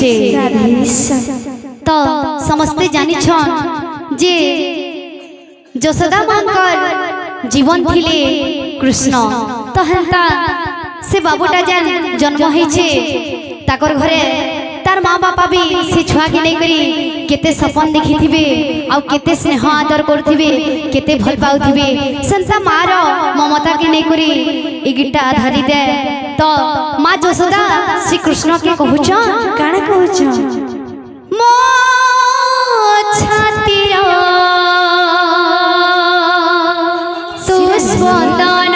छे तो समस्ते जानी छन जे यशोदा मांकर जीवन थिले कृष्ण तो हेंता से बाबूटा जान जन्म होइछे ताकर घरे तार माँ बापा भी से छुआ के नहीं करी केते सपन देखी थिबे आउ केते स्नेह आदर करथिबे केते भल पाउथिबे संसा मार ममता के नहीं करी ए गिटा आधारी दे तो माँ यशोदा श्री कृष्ण के कहूछ काना कहूछ मो छातीर सुस्पंदन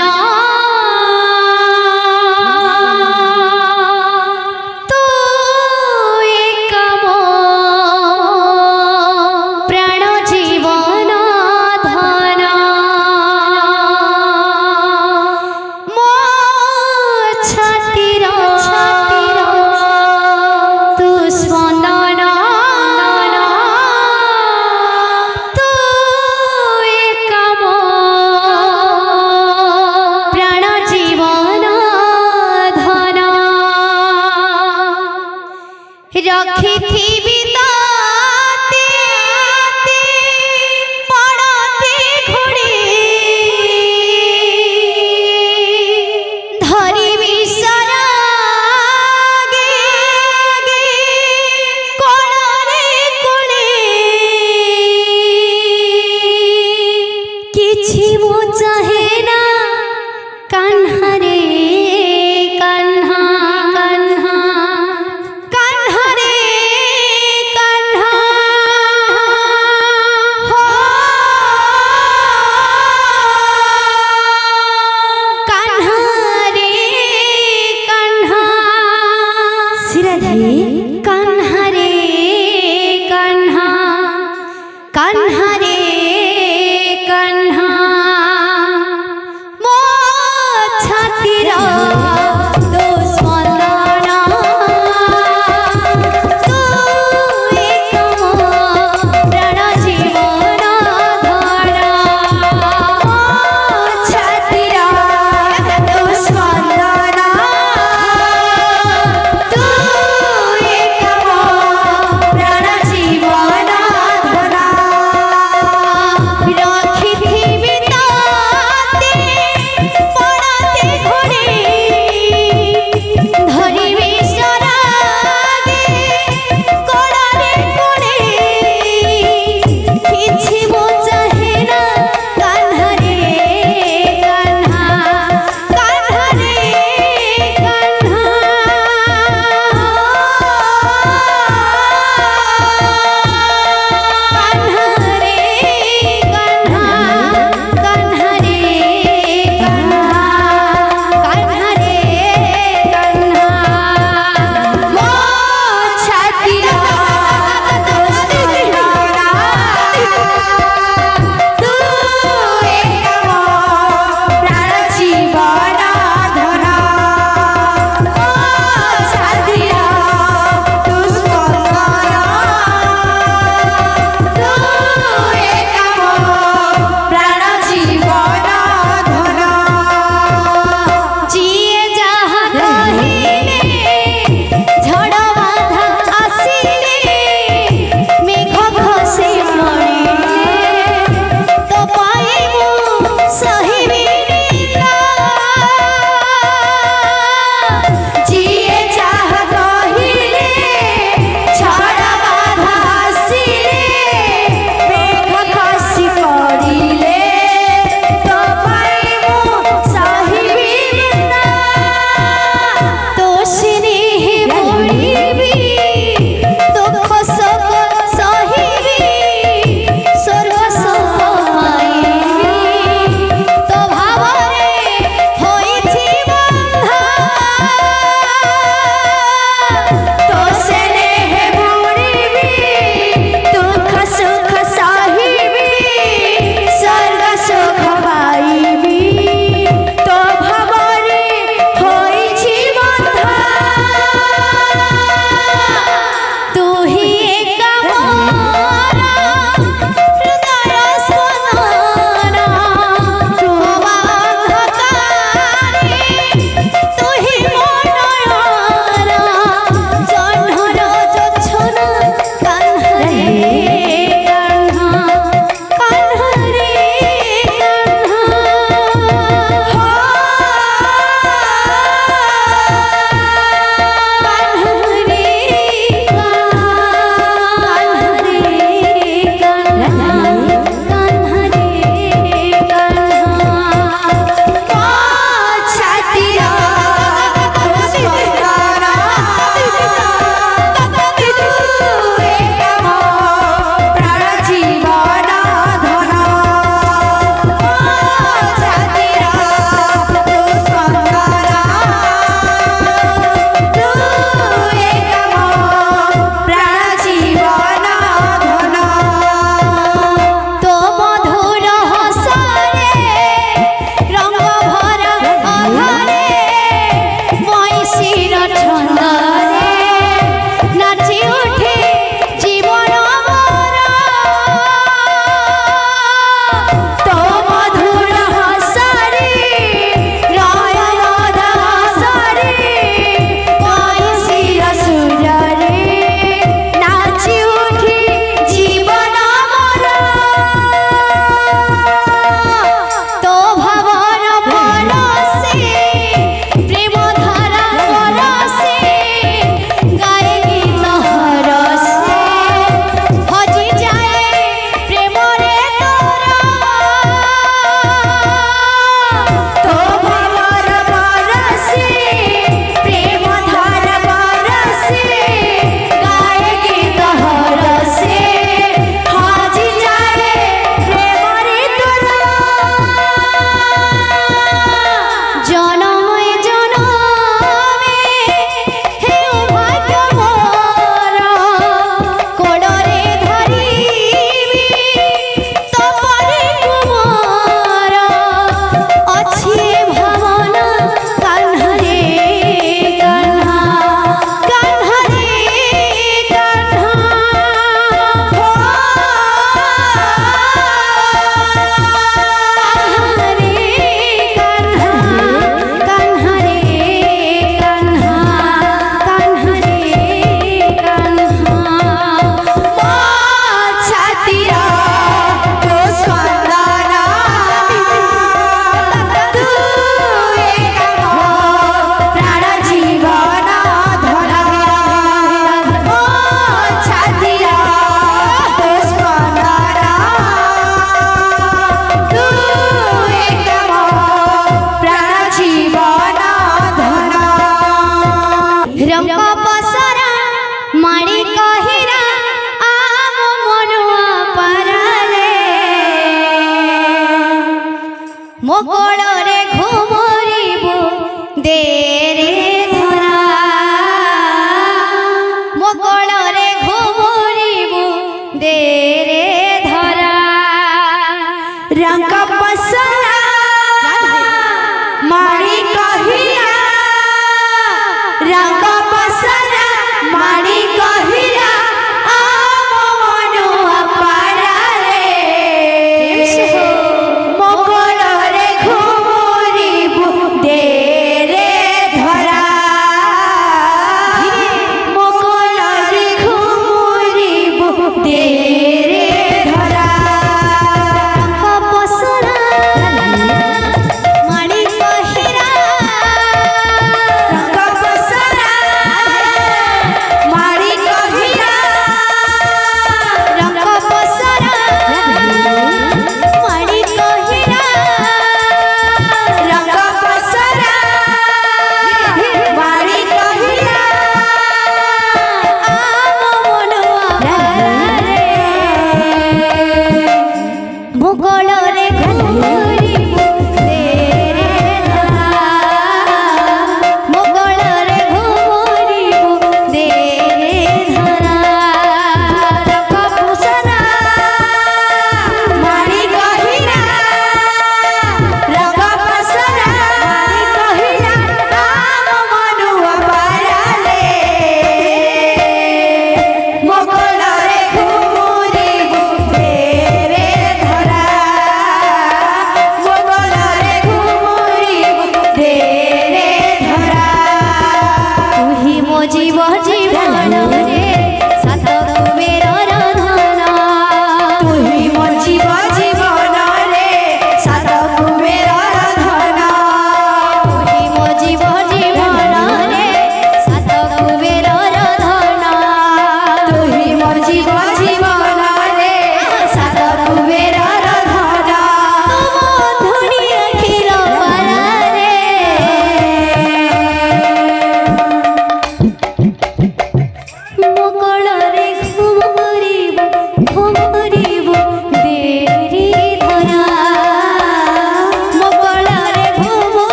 रखी थी बिताते पड़ते घोड़े धरी विसरा गे कोड़े कोड़े किछि मो चाहे ना कान्हा रे कान्हा कान्हा रे कान्हा कान्हा रे कान्हा मो छातीर Come on.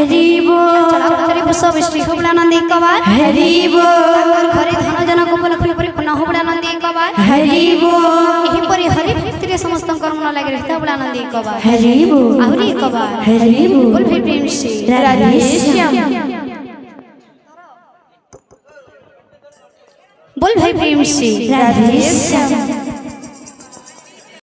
हरि बोल चला पतरे सब श्री होबड़ा नंदी कबार हरि बोल घरे धन जनक उपलक्ष्मी परिपूर्ण होबड़ा नंदी कबार हरि बोल एही परि हरि भक्ति समस्त कर्म लगे रहता होबड़ा नंदी कबार हरि बोल आहुरी कबार हरि बोल बोल भाई प्रेम से राधे श्याम बोल भाई प्रेम से राधे श्याम